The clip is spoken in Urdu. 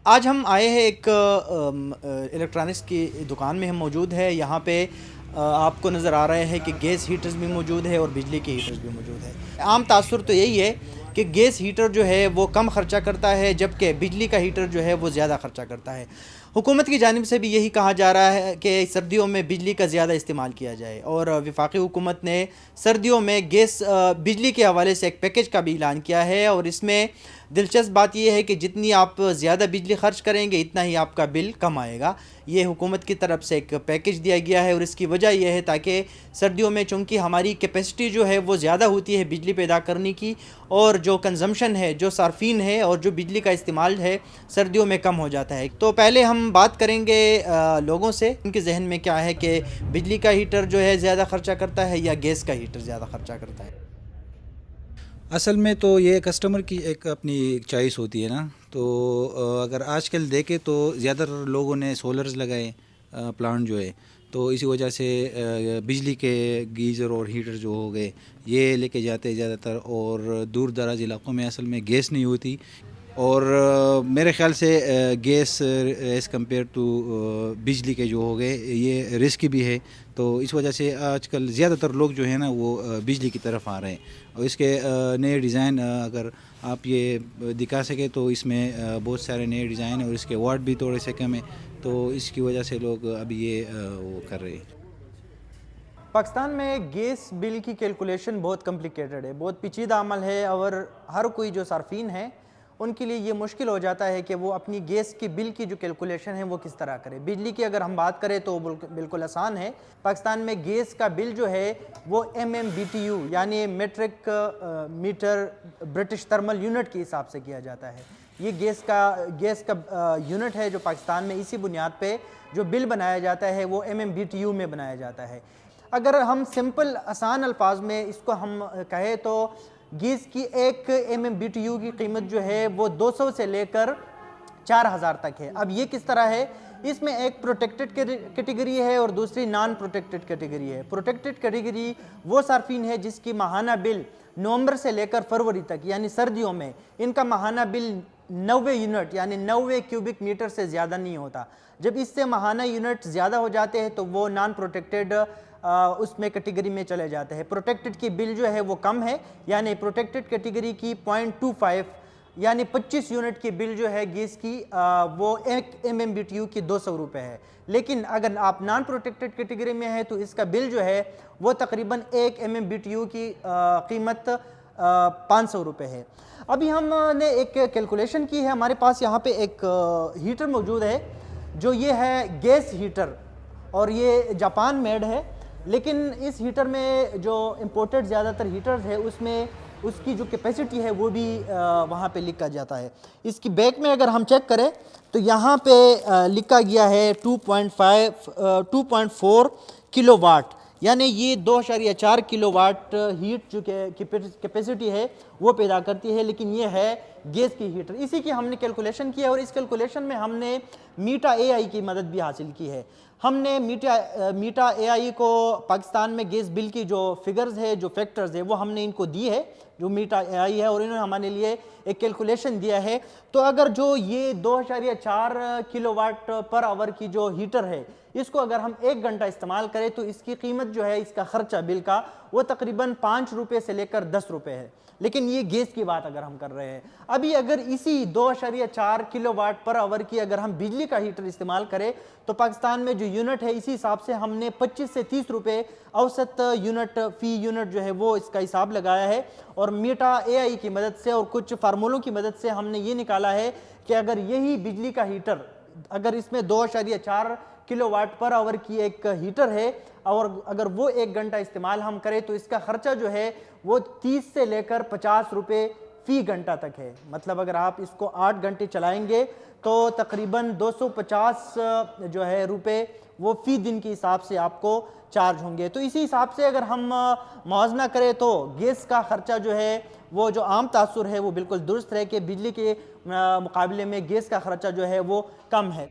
آج ہم آئے ہیں ایک الیکٹرانکس کی دکان میں ہم موجود ہے. یہاں پہ آپ کو نظر آ رہے ہیں کہ گیس ہیٹرز بھی موجود ہے اور بجلی کے ہیٹرز بھی موجود ہے. عام تاثر تو یہی ہے کہ گیس ہیٹر جو ہے وہ کم خرچہ کرتا ہے، جبکہ بجلی کا ہیٹر جو ہے وہ زیادہ خرچہ کرتا ہے. حکومت کی جانب سے بھی یہی کہا جا رہا ہے کہ سردیوں میں بجلی کا زیادہ استعمال کیا جائے، اور وفاقی حکومت نے سردیوں میں بجلی کے حوالے سے ایک پیکیج کا بھی اعلان کیا ہے. اور اس میں دلچسپ بات یہ ہے کہ جتنی آپ زیادہ بجلی خرچ کریں گے اتنا ہی آپ کا بل کم آئے گا. یہ حکومت کی طرف سے ایک پیکیج دیا گیا ہے، اور اس کی وجہ یہ ہے تاکہ سردیوں میں چونکہ ہماری کیپیسٹی جو ہے وہ زیادہ ہوتی ہے بجلی پیدا کرنے کی، اور جو کنزمپشن ہے، جو صارفین ہے اور جو بجلی کا استعمال ہے سردیوں میں کم ہو جاتا ہے. تو پہلے ہم بات کریں گے لوگوں سے، ان کے ذہن میں کیا ہے کہ بجلی کا ہیٹر جو ہے زیادہ خرچہ کرتا ہے یا گیس کا ہیٹر زیادہ خرچہ کرتا ہے. اصل میں تو یہ کسٹمر کی ایک اپنی ایک چوائس ہوتی ہے نا. تو اگر آج کل دیکھیں تو زیادہ تر لوگوں نے سولرز لگائے پلانٹ جو ہے، تو اسی وجہ سے بجلی کے گیزر اور ہیٹر جو ہو گئے یہ لے کے جاتے ہیں زیادہ تر. اور دور دراز علاقوں میں اصل میں گیس نہیں ہوتی، اور میرے خیال سے گیس ایز کمپیئر ٹو بجلی کے جو ہو گئے یہ رسکی بھی ہے. تو اس وجہ سے آج کل زیادہ تر لوگ جو ہیں نا وہ بجلی کی طرف آ رہے ہیں. اور اس کے نئے ڈیزائن اگر آپ یہ دکھا سکیں تو اس میں بہت سارے نئے ڈیزائن ہیں، اور اس کے واٹ بھی تھوڑے سے کم ہیں. تو اس کی وجہ سے لوگ ابھی یہ وہ کر رہے ہیں. پاکستان میں گیس بل کی کیلکولیشن بہت کمپلیکیٹڈ ہے، بہت پیچیدہ عمل ہے، اور ہر کوئی جو صارفین ہیں ان کے لیے یہ مشکل ہو جاتا ہے کہ وہ اپنی گیس کی بل کی جو کیلکولیشن ہے وہ کس طرح کرے. بجلی کی اگر ہم بات کریں تو بالکل آسان ہے. پاکستان میں گیس کا بل جو ہے وہ MMBTU یعنی metric metre British thermal unit کے حساب سے کیا جاتا ہے. یہ گیس کا یونٹ ہے جو پاکستان میں اسی بنیاد پہ جو بل بنایا جاتا ہے وہ MMBTU میں بنایا جاتا ہے. اگر ہم سمپل آسان الفاظ میں اس کو ہم کہیں تو گیس کی ایک MMBTU کی قیمت جو ہے وہ 200 سے لے کر 4000 تک ہے. اب یہ کس طرح ہے؟ اس میں ایک پروٹیکٹڈ کیٹیگری ہے اور دوسری نان پروٹیکٹڈ کیٹیگری ہے. پروٹیکٹڈ کیٹیگری وہ صارفین ہے جس کی ماہانہ بل نومبر سے لے کر فروری تک یعنی سردیوں میں ان کا ماہانہ بل 90 یونٹ یعنی 90 کیوبک میٹر سے زیادہ نہیں ہوتا. جب اس سے ماہانہ یونٹ زیادہ ہو جاتے ہیں تو وہ نان پروٹیکٹڈ اس میں کیٹیگری میں چلے جاتے ہیں. پروٹیکٹڈ کی بل جو ہے وہ کم ہے، یعنی پروٹیکٹڈ کیٹیگری کی 0.25 یعنی 25 یونٹ کی بل جو ہے گیس کی وہ 1 MMBTU کی 200 روپے ہے. لیکن اگر آپ نان پروٹیکٹڈ کیٹیگری میں ہے تو اس کا بل جو ہے وہ تقریباً 1 MMBTU کی قیمت 500 روپے ہے. ابھی ہم نے ایک کیلکولیشن کی ہے، ہمارے پاس یہاں پہ ایک ہیٹر موجود ہے جو یہ ہے گیس ہیٹر، اور یہ جاپان میڈ ہے. لیکن اس ہیٹر میں جو امپورٹڈ زیادہ تر ہیٹرز ہے اس میں اس کی جو کیپیسٹی ہے وہ بھی وہاں پہ لکھا جاتا ہے. اس کی بیک میں اگر ہم چیک کریں تو یہاں پہ لکھا گیا ہے 2.4 کلو واٹ، یعنی یہ 2.4 کلو واٹ ہیٹ جو کیپیسٹی ہے وہ پیدا کرتی ہے. لیکن یہ ہے گیس کی ہیٹر. اسی کی ہم نے کیلکولیشن کی ہے، اور اس کیلکولیشن میں ہم نے میٹا AI کی مدد بھی حاصل کی ہے. ہم نے میٹا AI کو پاکستان میں گیس بل کی جو فگرز ہے، جو فیکٹرز ہے وہ ہم نے ان کو دی ہے، جو میٹا AI ہے، اور انہوں نے ہمارے لیے ایک کیلکولیشن دیا ہے. تو اگر جو یہ 2.4 کلو واٹ پر آور کی جو ہیٹر ہے اس کو اگر ہم 1 گھنٹہ استعمال کریں تو اس کی قیمت جو ہے اس کا خرچہ بل کا وہ تقریباً 5 روپے سے لے کر 10 روپے ہے. لیکن یہ گیس کی بات اگر ہم کر رہے ہیں. ابھی اگر اسی 2.4 کلو واٹ پر آور کی اگر ہم بجلی کا ہیٹر استعمال کریں تو پاکستان میں جو یونٹ ہے اسی حساب سے ہم نے 25 سے 30 روپے اوسط یونٹ فی یونٹ جو ہے وہ اس کا حساب لگایا ہے. اور میٹا AI کی مدد سے اور کچھ فارمولوں کی مدد سے ہم نے یہ نکالا ہے کہ اگر یہی بجلی کا ہیٹر اگر اس میں 2.4 کلو واٹ پر آور کی ایک ہیٹر ہے اور اگر وہ 1 گھنٹہ استعمال ہم کریں تو اس کا خرچہ جو ہے وہ 30 سے لے کر 50 روپے فی گھنٹہ تک ہے. مطلب اگر آپ اس کو 8 گھنٹے چلائیں گے تو تقریباً 250 جو ہے روپے وہ فی دن کے حساب سے آپ کو چارج ہوں گے. تو اسی حساب سے اگر ہم موازنہ کریں تو گیس کا خرچہ جو ہے وہ جو عام تاثر ہے وہ بالکل درست ہے کہ بجلی کے مقابلے میں گیس کا خرچہ جو ہے وہ کم ہے.